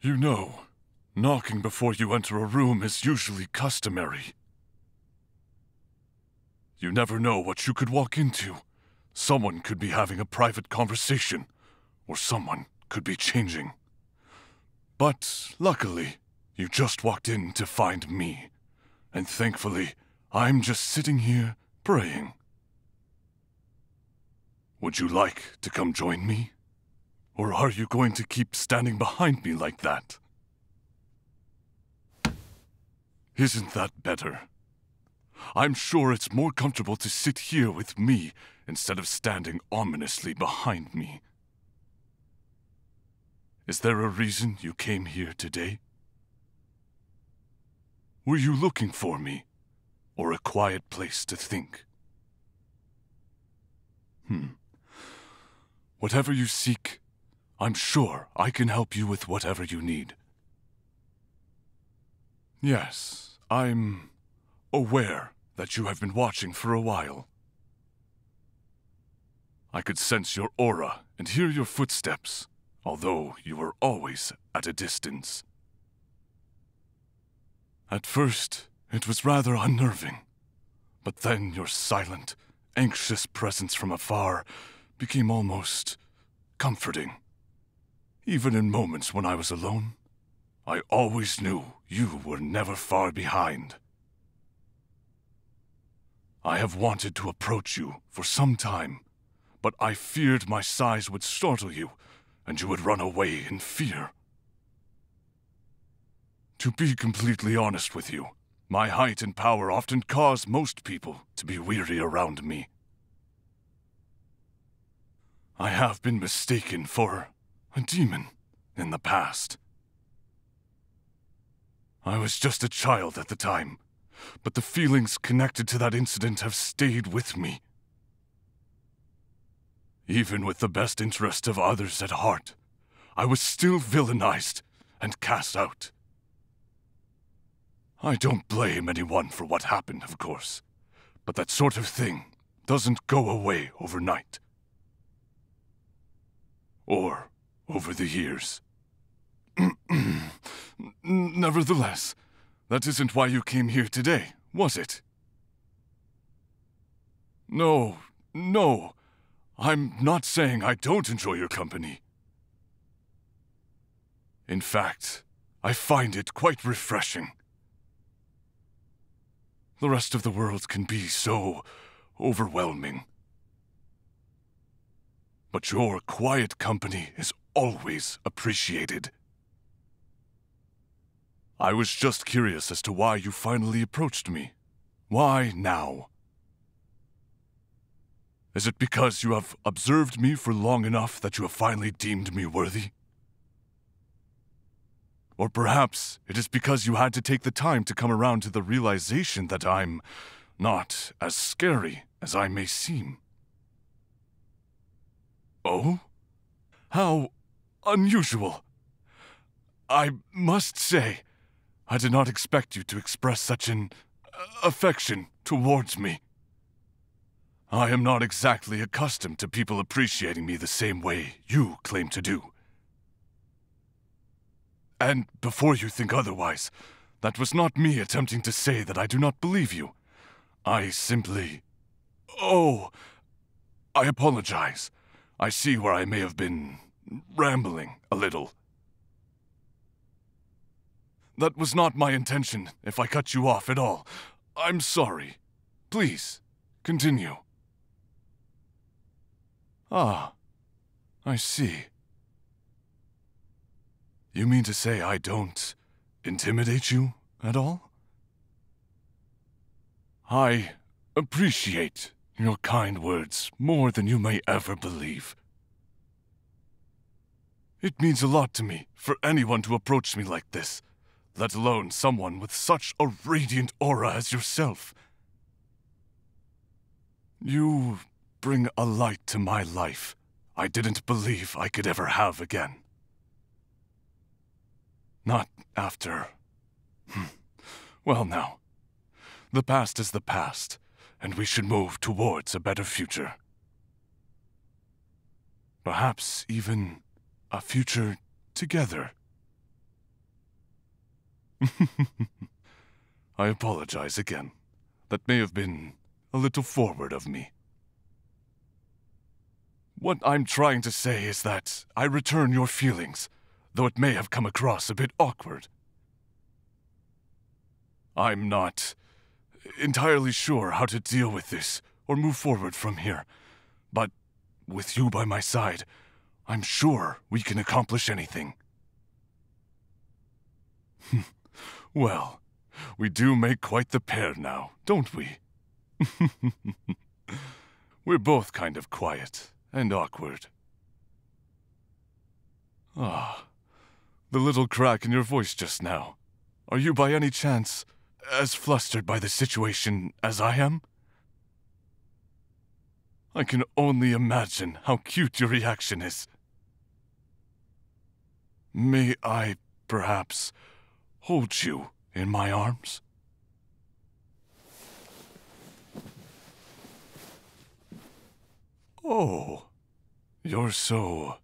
You know, knocking before you enter a room is usually customary. You never know what you could walk into. Someone could be having a private conversation, or someone could be changing. But luckily, you just walked in to find me, and thankfully, I'm just sitting here praying. Would you like to come join me? Or are you going to keep standing behind me like that? Isn't that better? I'm sure it's more comfortable to sit here with me instead of standing ominously behind me. Is there a reason you came here today? Were you looking for me, or a quiet place to think? Whatever you seek, I'm sure I can help you with whatever you need. Yes, I'm aware that you have been watching for a while. I could sense your aura and hear your footsteps, although you were always at a distance. At first, it was rather unnerving, but then your silent, anxious presence from afar became almost comforting. Even in moments when I was alone, I always knew you were never far behind. I have wanted to approach you for some time, but I feared my size would startle you, and you would run away in fear. To be completely honest with you, my height and power often cause most people to be weary around me. I have been mistaken for a demon in the past. I was just a child at the time, but the feelings connected to that incident have stayed with me. Even with the best interest of others at heart, I was still villainized and cast out. I don't blame anyone for what happened, of course, but that sort of thing doesn't go away overnight. Or over the years. Nevertheless, that isn't why you came here today, was it? No, I'm not saying I don't enjoy your company. In fact, I find it quite refreshing. The rest of the world can be so overwhelming. But your quiet company is always appreciated. I was just curious as to why you finally approached me. Why now? Is it because you have observed me for long enough that you have finally deemed me worthy? Or perhaps it is because you had to take the time to come around to the realization that I'm not as scary as I may seem. Oh? How unusual. I must say, I did not expect you to express such an affection towards me. I am not exactly accustomed to people appreciating me the same way you claim to do. And before you think otherwise, that was not me attempting to say that I do not believe you. I simply... Oh, I apologize. I see where I may have been rambling a little. That was not my intention if I cut you off at all. I'm sorry. Please, continue. Ah, I see. You mean to say I don't intimidate you at all? I appreciate your kind words more than you may ever believe. It means a lot to me for anyone to approach me like this, let alone someone with such a radiant aura as yourself. You bring a light to my life I didn't believe I could ever have again. Not after... Well now, the past is the past, and we should move towards a better future. Perhaps even a future together. I apologize again. That may have been a little forward of me. What I'm trying to say is that I return your feelings, though it may have come across a bit awkward. I'm not entirely sure how to deal with this or move forward from here, but with you by my side, I'm sure we can accomplish anything. Well, we do make quite the pair now, don't we? We're both kind of quiet and awkward. Ah, the little crack in your voice just now. Are you by any chance as flustered by the situation as I am? I can only imagine how cute your reaction is. May I, perhaps, hold you in my arms? Oh, you're so...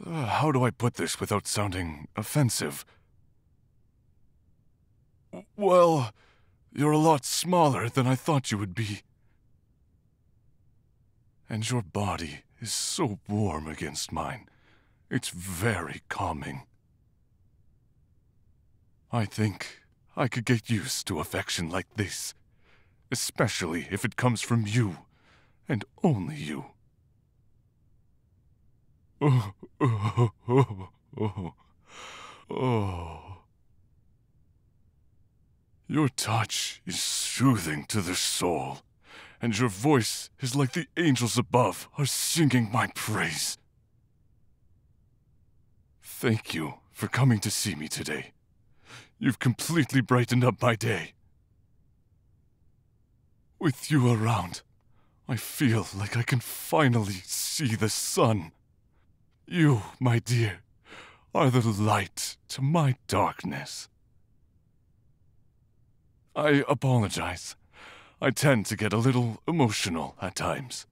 how do I put this without sounding offensive? Well, you're a lot smaller than I thought you would be. And your body is so warm against mine. It's very calming. I think I could get used to affection like this, especially if it comes from you, and only you. Oh, oh, oh, oh, oh. Your touch is soothing to the soul, and your voice is like the angels above are singing my praise. Thank you for coming to see me today. You've completely brightened up my day. With you around, I feel like I can finally see the sun. You, my dear, are the light to my darkness. I apologize. I tend to get a little emotional at times.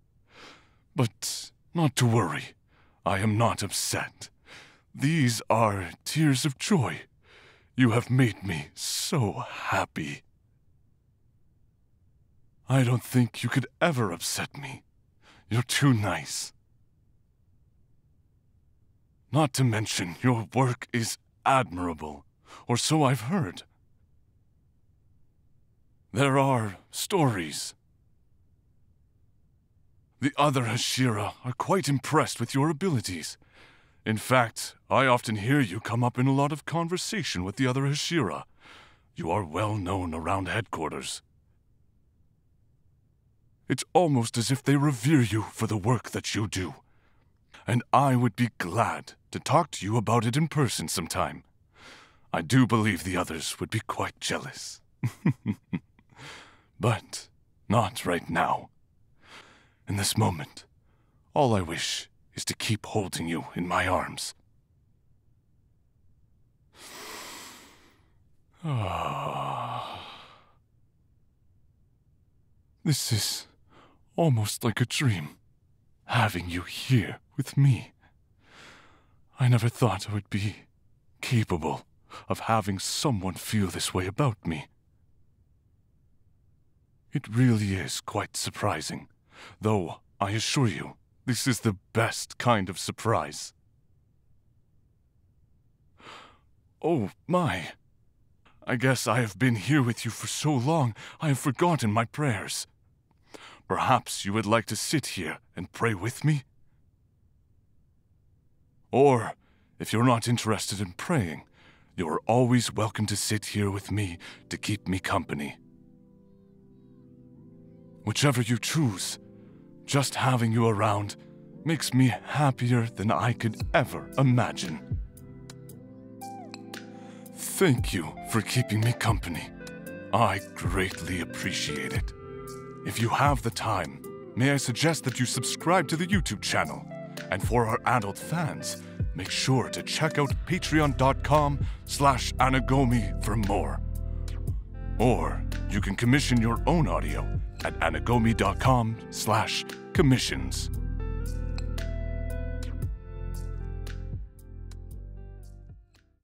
But not to worry. I am not upset. These are tears of joy. You have made me so happy. I don't think you could ever upset me. You're too nice. Not to mention, your work is admirable, or so I've heard. There are stories. The other Hashira are quite impressed with your abilities. In fact, I often hear you come up in a lot of conversation with the other Hashira. You are well known around headquarters. It's almost as if they revere you for the work that you do. And I would be glad to talk to you about it in person sometime. I do believe the others would be quite jealous. But not right now. In this moment, all I wish is to keep holding you in my arms. This is almost like a dream, having you here with me. I never thought I would be capable of having someone feel this way about me. It really is quite surprising, though I assure you, this is the best kind of surprise. Oh, my. I guess I have been here with you for so long, I have forgotten my prayers. Perhaps you would like to sit here and pray with me? Or, if you're not interested in praying, you're always welcome to sit here with me to keep me company. Whichever you choose, just having you around makes me happier than I could ever imagine. Thank you for keeping me company. I greatly appreciate it. If you have the time, may I suggest that you subscribe to the YouTube channel. And for our adult fans, make sure to check out patreon.com/Anagomi for more. Or you can commission your own audio at anagomi.com/commissions.